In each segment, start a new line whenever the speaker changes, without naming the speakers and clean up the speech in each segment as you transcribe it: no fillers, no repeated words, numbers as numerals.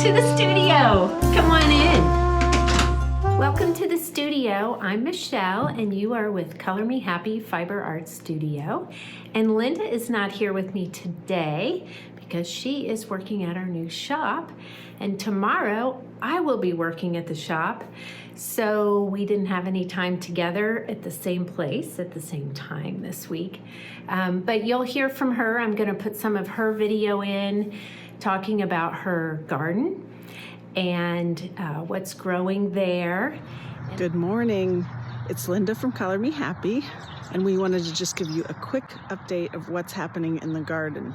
to the studio. Come on in. Welcome to the studio. I'm Michelle and you are with Color Me Happy Fiber Art Studio. And Linda is not here with me today because she is working at our new shop. And tomorrow I will be working at the shop. So we didn't have any time together at the same place at the same time this week. But you'll hear from her. I'm gonna put some of her video in talking about her garden and what's growing there.
Good morning. It's Linda from Color Me Happy, and we wanted to just give you a quick update of what's happening in the garden.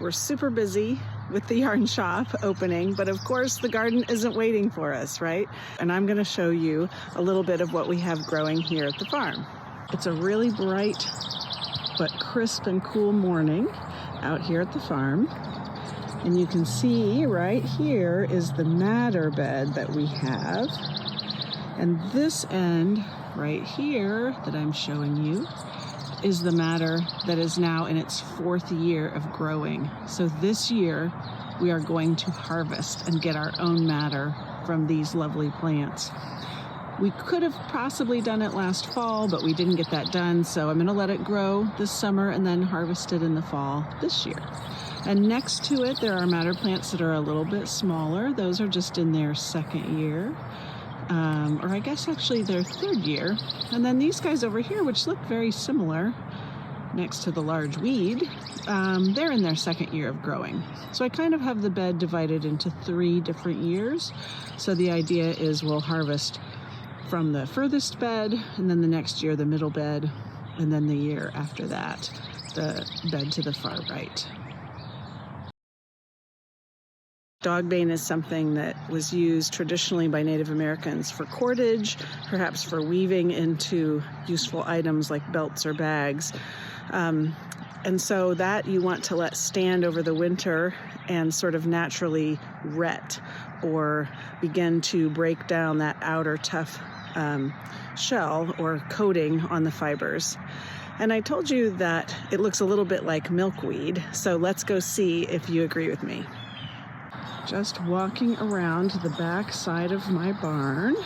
We're super busy with the yarn shop opening, but of course the garden isn't waiting for us, right? And I'm going to show you a little bit of what we have growing here at the farm. It's a really bright but crisp and cool morning out here at the farm. And you can see right here is the madder bed that we have. And this end right here that I'm showing you is the madder that is now in its 4th year of growing. So this year we are going to harvest and get our own madder from these lovely plants. We could have possibly done it last fall, but we didn't get that done. So I'm going to let it grow this summer and then harvest it in the fall this year. And next to it, there are madder plants that are a little bit smaller. Those are just in their 2nd year. Or I guess actually their 3rd year. And then these guys over here, which look very similar next to the large weed, they're in their 2nd year of growing. So I kind of have the bed divided into 3 different years. So the idea is we'll harvest from the furthest bed, and then the next year the middle bed, and then the year after that the bed to the far right. Dogbane is something that was used traditionally by Native Americans for cordage, perhaps for weaving into useful items like belts or bags. And so that you want to let stand over the winter and sort of naturally ret or begin to break down that outer tough shell or coating on the fibers. And I told you that it looks a little bit like milkweed, so let's go see if you agree with me. Just walking around the back side of my barn.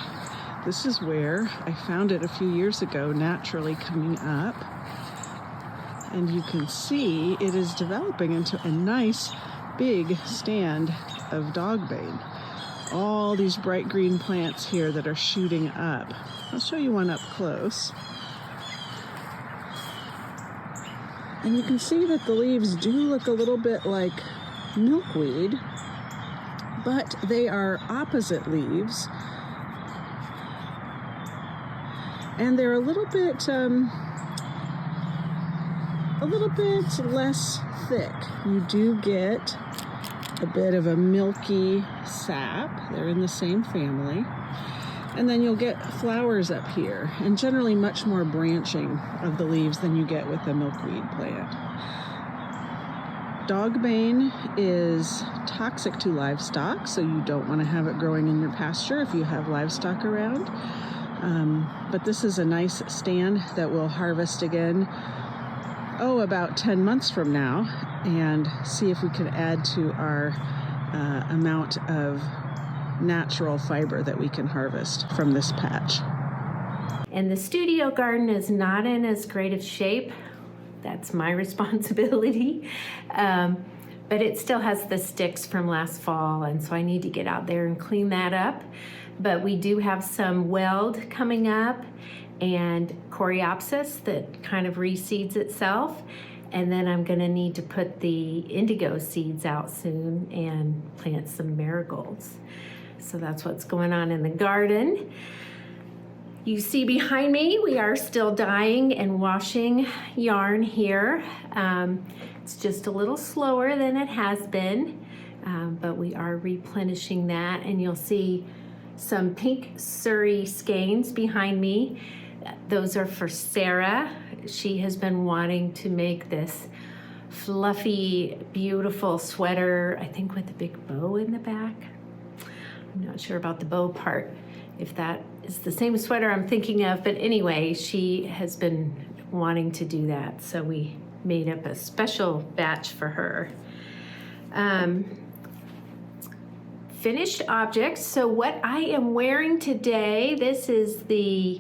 This is where I found it a few years ago, naturally coming up. And you can see it is developing into a nice big stand of dogbane. All these bright green plants here that are shooting up. I'll show you one up close. And you can see that the leaves do look a little bit like milkweed, but they are opposite leaves, and they're a little bit less thick. You do get a bit of a milky sap. They're in the same family. And then you'll get flowers up here, and generally much more branching of the leaves than you get with a milkweed plant. Dogbane is toxic to livestock, so you don't want to have it growing in your pasture if you have livestock around. But this is a nice stand that we'll harvest again, about 10 months from now, and see if we can add to our amount of natural fiber that we can harvest from this patch.
And the studio garden is not in as great of shape. That's my responsibility. But it still has the sticks from last fall, and so I need to get out there and clean that up. But we do have some weld coming up and coreopsis that kind of reseeds itself. And then I'm gonna need to put the indigo seeds out soon and plant some marigolds. So that's what's going on in the garden. You see behind me, we are still dyeing and washing yarn here. It's just a little slower than it has been, but we are replenishing that, and you'll see some pink Suri skeins behind me. Those are for Sarah. She has been wanting to make this fluffy, beautiful sweater, I think with a big bow in the back. I'm not sure about the bow part, if that is the same sweater I'm thinking of, but anyway, she has been wanting to do that, so we made up a special batch for her. finished objects. So what I am wearing today, this is the,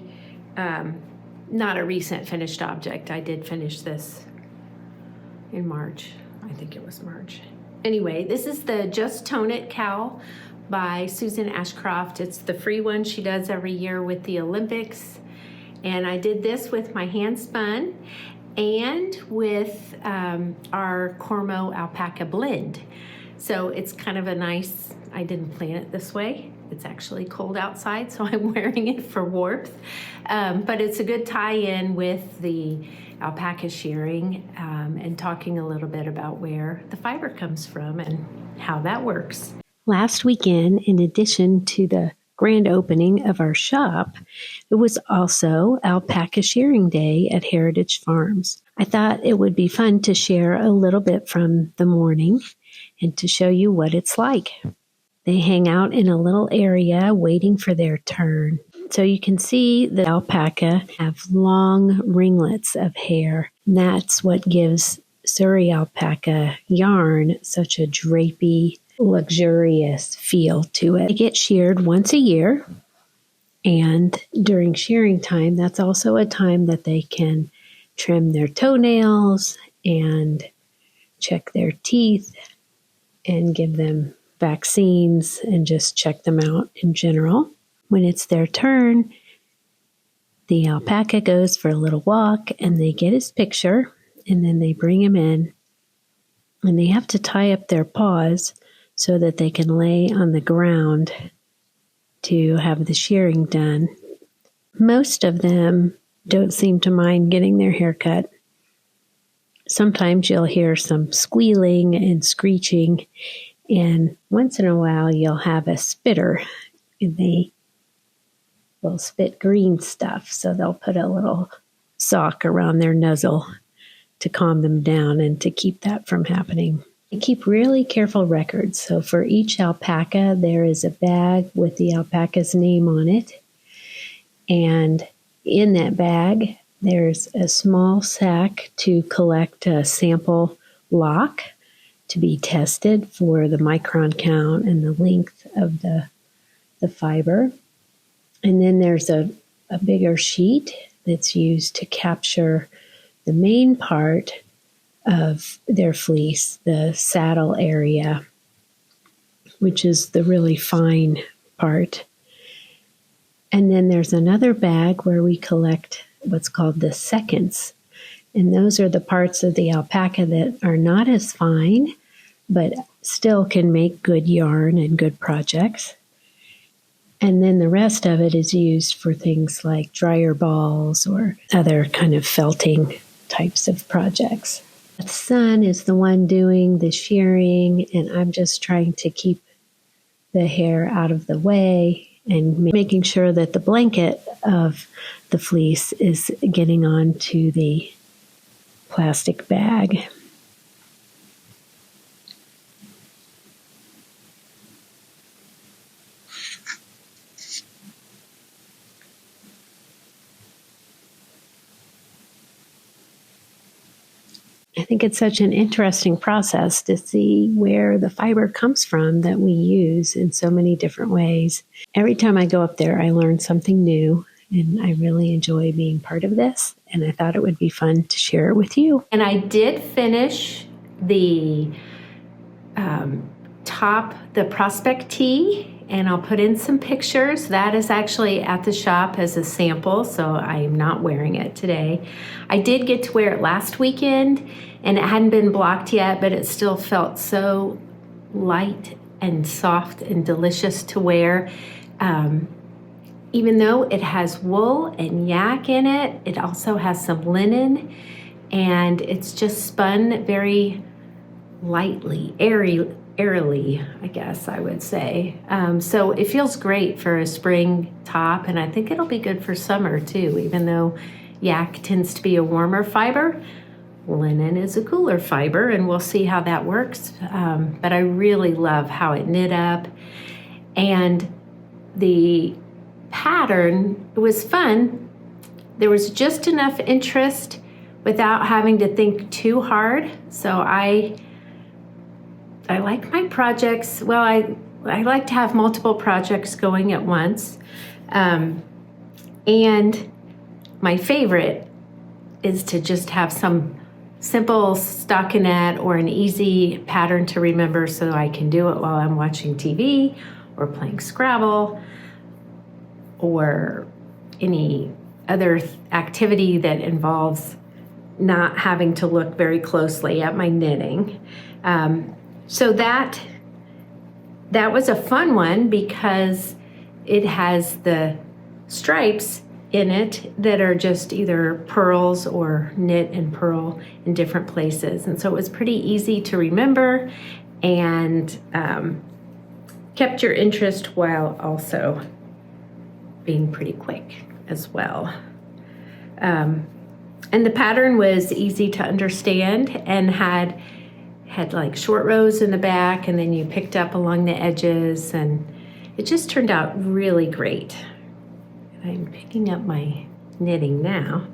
not a recent finished object. I did finish this in March. I think it was March. Anyway, this is the Just Tone It cowl by Susan Ashcroft. It's the free one she does every year with the Olympics. And I did this with my hand spun and with our Cormo Alpaca blend. So it's kind of a nice, I didn't plan it this way. It's actually cold outside, so I'm wearing it for warmth. But it's a good tie-in with the alpaca shearing and talking a little bit about where the fiber comes from and how that works. Last weekend, in addition to the grand opening of our shop, it was also Alpaca Shearing Day at Heritage Farms. I thought it would be fun to share a little bit from the morning and to show you what it's like. They hang out in a little area waiting for their turn. So you can see the alpaca have long ringlets of hair. And that's what gives Suri Alpaca yarn such a drapey, luxurious feel to it. They get sheared once a year, and during shearing time, that's also a time that they can trim their toenails and check their teeth and give them vaccines and just check them out in general. When it's their turn, the alpaca goes for a little walk and they get his picture, and then they bring him in, and they have to tie up their paws so that they can lay on the ground to have the shearing done. Most of them don't seem to mind getting their hair cut. Sometimes you'll hear some squealing and screeching, and once in a while you'll have a spitter, and they will spit green stuff, so they'll put a little sock around their nuzzle to calm them down and to keep that from happening. They keep really careful records. So for each alpaca, there is a bag with the alpaca's name on it. And in that bag, there's a small sack to collect a sample lock to be tested for the micron count and the length of the fiber. And then there's a bigger sheet that's used to capture the main part of their fleece, the saddle area, which is the really fine part. And then there's another bag where we collect what's called the seconds. And those are the parts of the alpaca that are not as fine, but still can make good yarn and good projects. And then the rest of it is used for things like dryer balls or other kind of felting types of projects. The son is the one doing the shearing, and I'm just trying to keep the hair out of the way and making sure that the blanket of the fleece is getting onto the plastic bag. I think it's such an interesting process to see where the fiber comes from that we use in so many different ways. Every time I go up there, I learn something new, and I really enjoy being part of this, and I thought it would be fun to share it with you. And I did finish the the prospect tee, and I'll put in some pictures. That is actually at the shop as a sample, so I am not wearing it today. I did get to wear it last weekend, and it hadn't been blocked yet, but it still felt so light and soft and delicious to wear. Even though it has wool and yak in it, it also has some linen, and it's just spun very lightly, airily, I guess I would say. So it feels great for a spring top, and I think it'll be good for summer too, even though yak tends to be a warmer fiber. Linen is a cooler fiber, and we'll see how that works. But I really love how it knit up, and the pattern, it was fun. There was just enough interest without having to think too hard. So I like my projects. Well, I like to have multiple projects going at once. And my favorite is to just have some simple stockinette or an easy pattern to remember so I can do it while I'm watching TV or playing Scrabble or any other activity that involves not having to look very closely at my knitting. So that was a fun one because it has the stripes in it that are just either pearls or knit and purl in different places. And so it was pretty easy to remember and kept your interest while also being pretty quick as well. And the pattern was easy to understand and had like short rows in the back, and then you picked up along the edges, and it just turned out really great. I'm picking up my knitting now.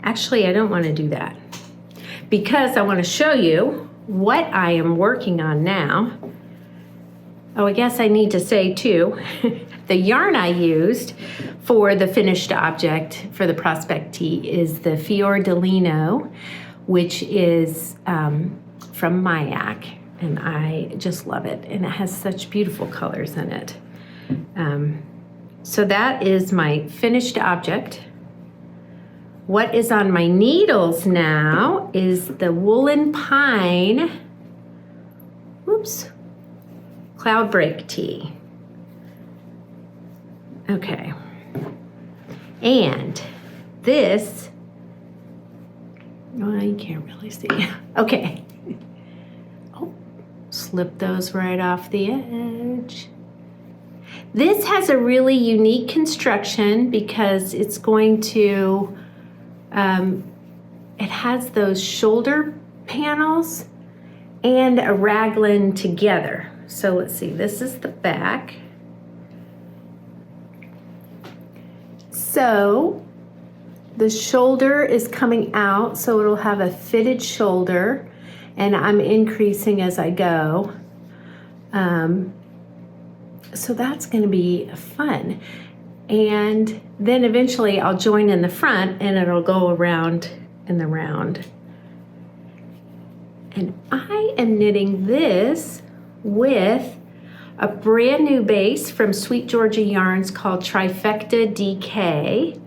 Actually, I don't want to do that because I want to show you what I am working on now. Oh, I guess I need to say too, the yarn I used for the finished object for the Prospect Tee is the Fior di Lino, which is from Mayak, and I just love it, and it has such beautiful colors in it. So that is my finished object. What is on my needles now is the Woolen Pine, Cloud Break Tee. Okay, and this, well, you can't really see. Okay. Oh, slip those right off the edge. This has a really unique construction because it's going to, it has those shoulder panels and a raglan together. So let's see, this is the back. So the shoulder is coming out, so it'll have a fitted shoulder, and I'm increasing as I go. So that's going to be fun. And then eventually I'll join in the front and it'll go around in the round. And I am knitting this with a brand new base from Sweet Georgia Yarns called Trifecta DK.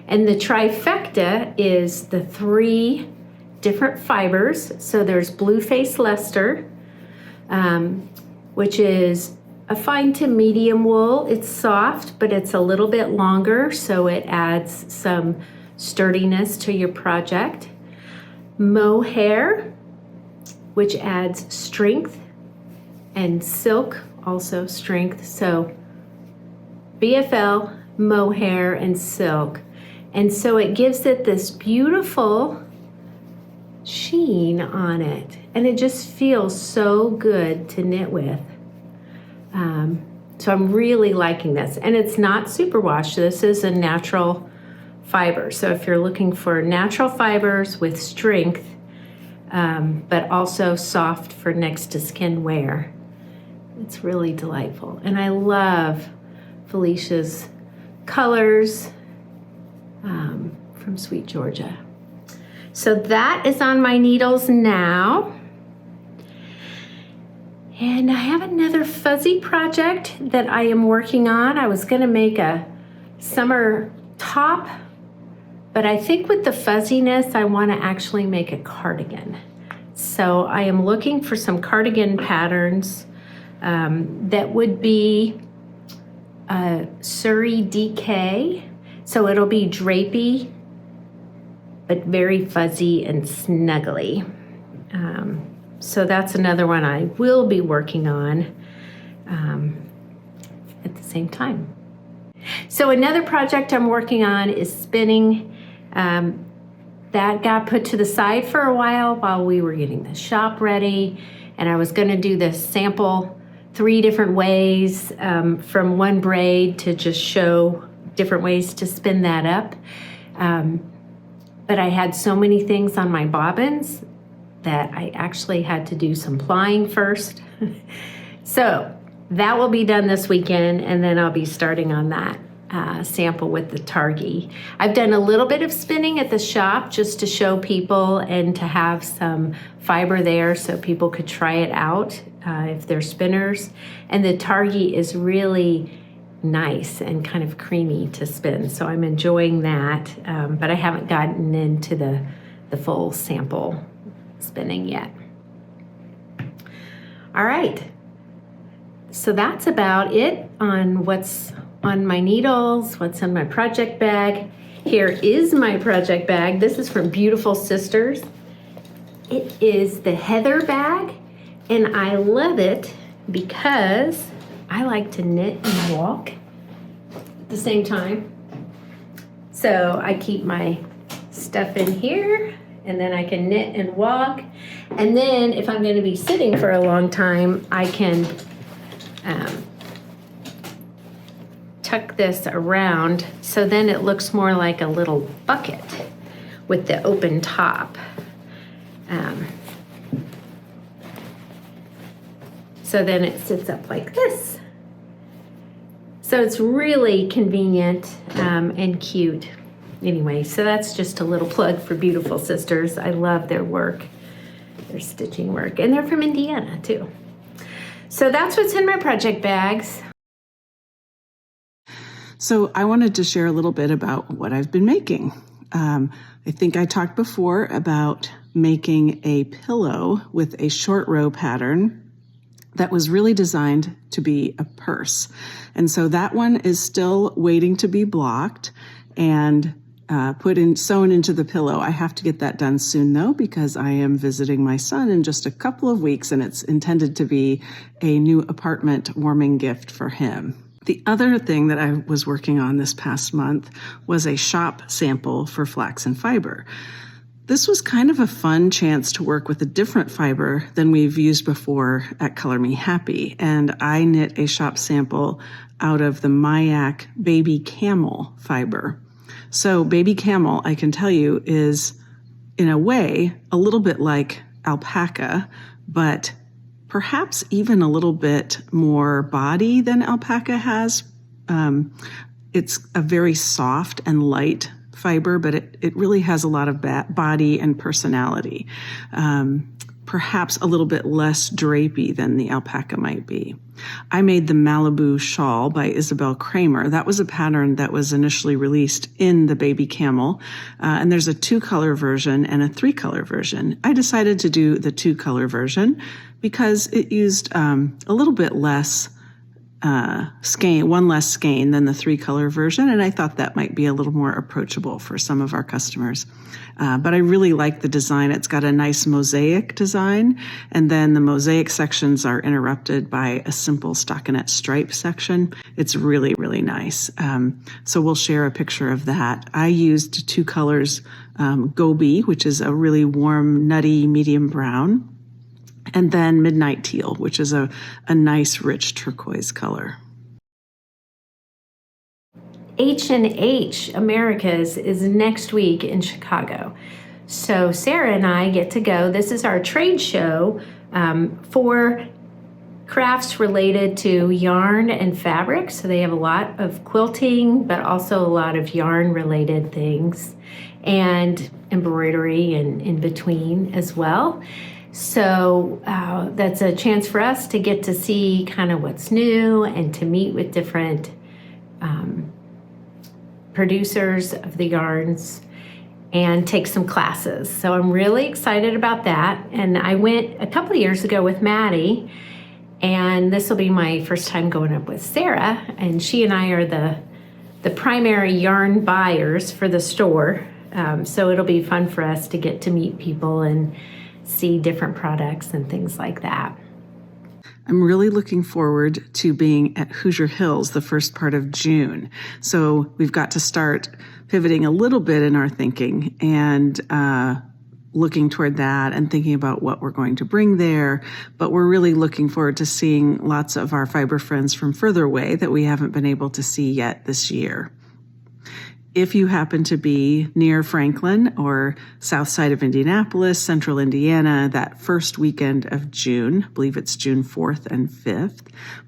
And the trifecta is the 3 different fibers. So there's Blue Face Leicester, which is a fine to medium wool. It's soft, but it's a little bit longer, so it adds some sturdiness to your project. Mohair, which adds strength, and silk, also strength. So BFL, mohair, and silk. And so it gives it this beautiful sheen on it, and it just feels so good to knit with. So I'm really liking this, and it's not superwash. This is a natural fiber. So if you're looking for natural fibers with strength, but also soft for next to skin wear, it's really delightful. And I love Felicia's colors from Sweet Georgia. So that is on my needles now. And I have another fuzzy project that I am working on. I was gonna make a summer top, but I think with the fuzziness, I wanna actually make a cardigan. So I am looking for some cardigan patterns that would be Suri DK. So it'll be drapey, but very fuzzy and snuggly. So that's another one I will be working on at the same time. So another project I'm working on is spinning. That got put to the side for a while we were getting the shop ready, and I was gonna do this sample 3 different ways from one braid to just show different ways to spin that up. But I had so many things on my bobbins that I actually had to do some plying first. So that will be done this weekend, and then I'll be starting on that sample with the targi. I've done a little bit of spinning at the shop just to show people and to have some fiber there so people could try it out if they're spinners. And the targi is really nice and kind of creamy to spin, so I'm enjoying that, but I haven't gotten into the full sample spinning yet. All right, so that's about it on what's on my needles, what's in my project bag. Here is my project bag. This is from Beautiful Sisters. It is the Heather bag, and I love it because I like to knit and walk at the same time. So I keep my stuff in here, and then I can knit and walk. And then if I'm going to be sitting for a long time, I can tuck this around so then it looks more like a little bucket with the open top. So then it sits up like this. So it's really convenient and cute. Anyway, so that's just a little plug for Beautiful Sisters. I love their work, their stitching work, and they're from Indiana too. So that's what's in my project bags.
So I wanted to share a little bit about what I've been making. I think I talked before about making a pillow with a short row pattern that was really designed to be a purse. And so that one is still waiting to be blocked and sewn into the pillow. I have to get that done soon though, because I am visiting my son in just a couple of weeks, and it's intended to be a new apartment warming gift for him. The other thing that I was working on this past month was a shop sample for flax and fiber. This was kind of a fun chance to work with a different fiber than we've used before at Color Me Happy, and I knit a shop sample out of the Mayak Baby Camel fiber. So Baby Camel, I can tell you, is in a way a little bit like alpaca, but perhaps even a little bit more body than alpaca has. It's a very soft and light fiber, but it really has a lot of body and personality. Perhaps a little bit less drapey than the alpaca might be. I made the Malibu Shawl by Isabel Kramer. That was a pattern that was initially released in the Baby Camel, and there's a 2-color version and a 3-color version. I decided to do the 2-color version because it used a little bit less skein, one less skein than the 3-color version, and I thought that might be a little more approachable for some of our customers. But I really like the design. It's got a nice mosaic design, and then the mosaic sections are interrupted by a simple stockinette stripe section. It's really, really nice. So we'll share a picture of that. I used 2 colors, Gobi, which is a really warm, nutty, medium brown, and then Midnight Teal, which is a nice, rich turquoise color.
H&H Americas is next week in Chicago. So Sarah and I get to go. This is our trade show for crafts related to yarn and fabric. So they have a lot of quilting, but also a lot of yarn related things and embroidery and in between as well. So that's a chance for us to get to see kind of what's new and to meet with different producers of the yarns and take some classes. So I'm really excited about that. And I went a couple of years ago with Maddie, and this will be my first time going up with Sarah, and she and I are the primary yarn buyers for the store. So it'll be fun for us to get to meet people and see different products and things like that.
I'm really looking forward to being at Hoosier Hills the first part of June. So we've got to start pivoting a little bit in our thinking and looking toward that and thinking about what we're going to bring there. But we're really looking forward to seeing lots of our fiber friends from further away that we haven't been able to see yet this year. If you happen to be near Franklin or south side of Indianapolis, central Indiana, that first weekend of June, I believe it's June 4th and 5th,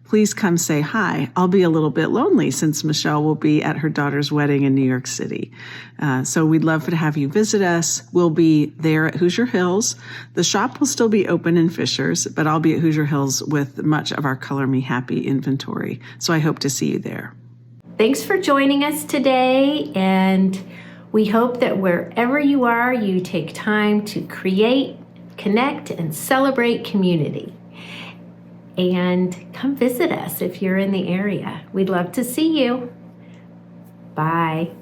please come say hi. I'll be a little bit lonely since Michelle will be at her daughter's wedding in New York City. So we'd love to have you visit us. We'll be there at Hoosier Hills. The shop will still be open in Fishers, but I'll be at Hoosier Hills with much of our Color Me Happy inventory. So I hope to see you there.
Thanks for joining us today, and we hope that wherever you are, you take time to create, connect, and celebrate community. And come visit us if you're in the area. We'd love to see you. Bye.